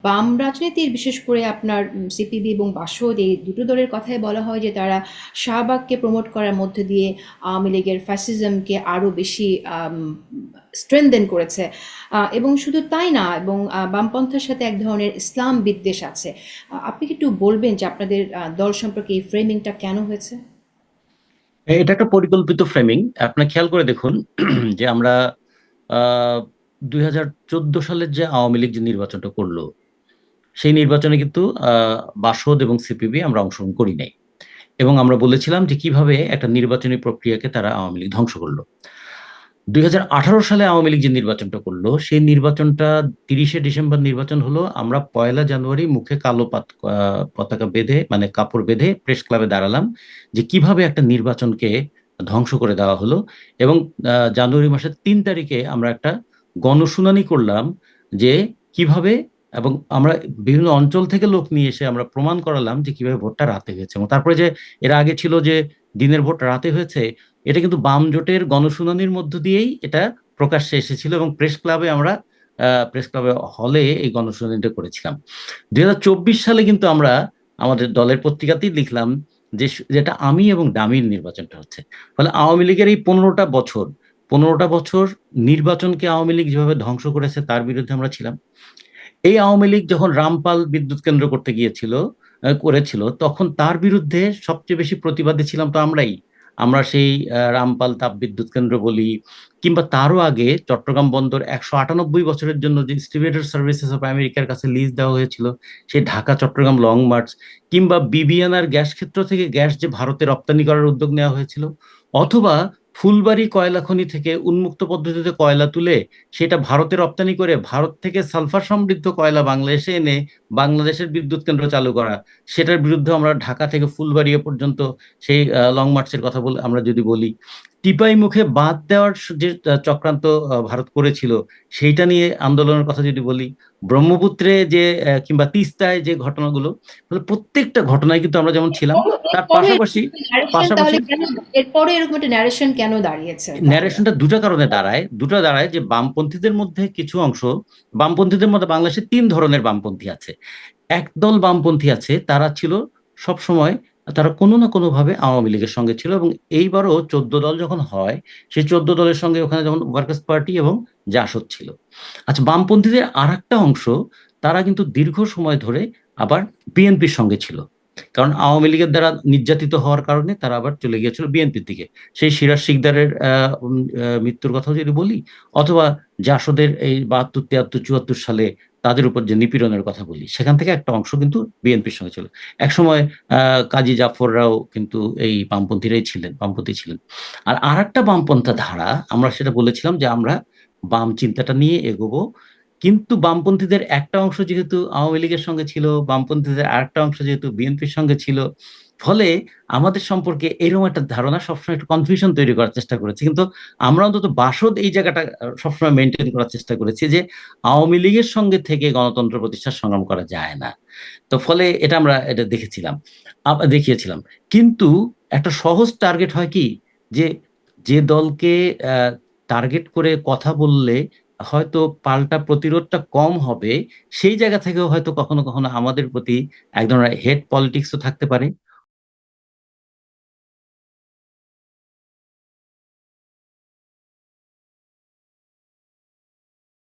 বাম রাজনীতির বিশেষ করে আপনার সিপিবি এবং বাসদ এই দুটো দলের কথাই বলা হয় যে তারা শাহবাগকে প্রমোট করার মধ্যে দিয়ে আওয়ামী লীগের ফ্যাসিজমকে আরও বেশি স্ট্রেনদেন করেছে। এবং শুধু তাই না, এবং বামপন্থার সাথে এক ধরনের ইসলাম বিদ্বেষ আছে। আপনি কি একটু বলবেন যে আপনাদের দল সম্পর্কে এই ফ্রেমিংটা কেন হয়েছে? এটা একটা পরিকল্পিত ফ্রেমিং। আপনি খেয়াল করে দেখুন যে আমরা 2014 সালের যে আওয়ামী লীগ যে নির্বাচনটা করলো, সেই নির্বাচনে কিন্তু বাসদ এবং সিপিবি আমরা অংশগ্রহণ করি নাই। এবং আমরা বলেছিলাম যে কিভাবে একটা নির্বাচনী প্রক্রিয়াকে তারা আওয়ামী লীগ ধ্বংস করলো। 2018 সালে আওয়ামী লীগ যে নির্বাচনটা করলো, সেই নির্বাচনটা 30শে ডিসেম্বর নির্বাচন হলো। আমরা 1লা জানুয়ারি মুখে কালো পতাকা বেঁধে, মানে কাপড় বেঁধে প্রেস ক্লাবে দাঁড়ালাম যে কিভাবে একটা নির্বাচনকে ধ্বংস করে দেওয়া হলো। এবং জানুয়ারি মাসের 3 তারিখে আমরা একটা গণশুনানি করলাম যে কিভাবে, এবং আমরা বিভিন্ন অঞ্চল থেকে লোক নিয়ে এসে আমরা প্রমাণ করালাম যে কিভাবে ভোটটা রাতে হয়েছে। এবং তারপরে যে এর আগে ছিল যে দিনের ভোট রাতে হয়েছে, এটা কিন্তু বাম জোটের গণশুনানির মধ্য দিয়েই এটা প্রকাশ্যে এসেছিল। এবং প্রেস ক্লাবে হলে এই গণশুনানিটা করেছিলাম। 2024 সালে কিন্তু আমরা আমাদের দলের পত্রিকাতেই লিখলাম যে যেটা আমি এবং ডামির নির্বাচনটা হচ্ছে। ফলে আওয়ামী লীগের এই 15টা বছর নির্বাচনকে আওয়ামী লীগ যেভাবে ধ্বংস করেছে তার বিরুদ্ধে আমরা ছিলাম। এই আওয়ামী লীগ যখন রামপাল বিদ্যুৎ কেন্দ্র করতে করেছিল, তখন তার বিরুদ্ধে সবচেয়ে বেশি প্রতিবাদী ছিলাম তো আমরাই। আমরা সেই রামপাল তাপ বিদ্যুৎ কেন্দ্র বলি, কিংবা তারও আগে চট্টগ্রাম বন্দর 198 বছরের জন্য যে ডিস্ট্রিবিউটর সার্ভিসেস অফ আমেরিকার কাছে লিজ দেওয়া হয়েছিল, সেই ঢাকা চট্টগ্রাম লং মার্চ, কিংবা বিবিএনআর গ্যাস ক্ষেত্র থেকে গ্যাস যে ভারতে রপ্তানি করার উদ্যোগ নেওয়া হয়েছিল, অথবা ফুলবাড়ি কয়লা খনি থেকে উন্মুক্ত পদ্ধতিতে কয়লা তুলে সেটা ভারতে রপ্তানি করে ভারত থেকে সালফার সমৃদ্ধ কয়লা বাংলাদেশে এনে বাংলাদেশের বিদ্যুৎ কেন্দ্র চালু করা, সেটার বিরুদ্ধে আমরা ঢাকা থেকে ফুলবাড়িয়া পর্যন্ত সেই লং মার্চের কথা বলে আমরা যদি বলি, টিপাই মুখে বাঁধ দেওয়ার যে চক্রান্ত ভারত করেছিল, সেইটা নিয়ে আন্দোলনের কথা যদি বলি, ব্রহ্মপুত্রে যে কিংবা তিস্তায় যে ঘটনাগুলো, মানে প্রত্যেকটা ঘটনায় কিন্তু আমরা যেমন ছিলাম, তার এরপরে পাশাপাশি ন্যারেশন পাশাপাশি তাহলে কেন, এরপরে এরকম একটা ন্যারেশন কেন দাঁড়িয়েছে তাহলে? ন্যারেশনটা দুটা কারণে দাঁড়ায় যে বামপন্থীদের মধ্যে কিছু অংশ, বামপন্থীদের মধ্যে বাংলাদেশে 3 ধরনের বামপন্থী আছে। একদল বামপন্থী আছে, তারা ছিল সব সময়, তারা কোনো না কোনো ভাবে আওয়ামী লীগের সঙ্গে ছিল। এবং এইবারও 14 দল যখন হয়, সেই 14 দলের সঙ্গে ওখানে যেমন ওয়ার্কার্স পার্টি এবং জাসদ ছিল। আচ্ছা, বামপন্থীদের আর একটা অংশ, তারা কিন্তু দীর্ঘ সময় ধরে আবার বিএনপির সঙ্গে ছিল। কারণ আওয়ামী লীগের দ্বারা নির্যাতিত হওয়ার কারণে তারা আবার চলে গিয়েছিল বিএনপির দিকে। সেই সিরাজ শিকদারের মৃত্যুর কথা যদি বলি, অথবা জাসদের এই 72, 73, 74 সালে তাদের উপর যে নিপীড়নের কথা বলি, সেখান থেকে একটা অংশ কিন্তু বিএনপির সঙ্গে ছিল। একসময় কাজী জাফররাও কিন্তু এই বামপন্থী ছিলেন। আর আরেকটা বামপন্থা ধারা, আমরা সেটা বলেছিলাম যে আমরা বাম চিন্তাটা নিয়ে এগোবো। কিন্তু বামপন্থীদের একটা অংশ যেহেতু আওয়ামী লীগের সঙ্গে ছিল, বামপন্থীদের আরেকটা অংশ যেহেতু বিএনপির সঙ্গে ছিল, ফলে আমাদের সম্পর্কে এরকম একটা ধারণা সবসময় একটা কনফিউশন তৈরি করার চেষ্টা করেছে। কিন্তু আমরা অন্তত বাসদ এই জায়গাটা সবসময় মেনটেন করার চেষ্টা করেছি যে আওয়ামী লীগের সঙ্গে থেকে গণতন্ত্র প্রতিষ্ঠার সংগ্রাম করা যায় না। তো ফলে এটা দেখিয়েছিলাম। কিন্তু একটা সহজ টার্গেট হয় কি, যে যে দলকে টার্গেট করে কথা বললে হয়তো পাল্টা প্রতিরোধটা কম হবে, সেই জায়গা থেকেও হয়তো কখনো কখনো আমাদের প্রতি এক ধরনের হেড পলিটিক্সও থাকতে পারে।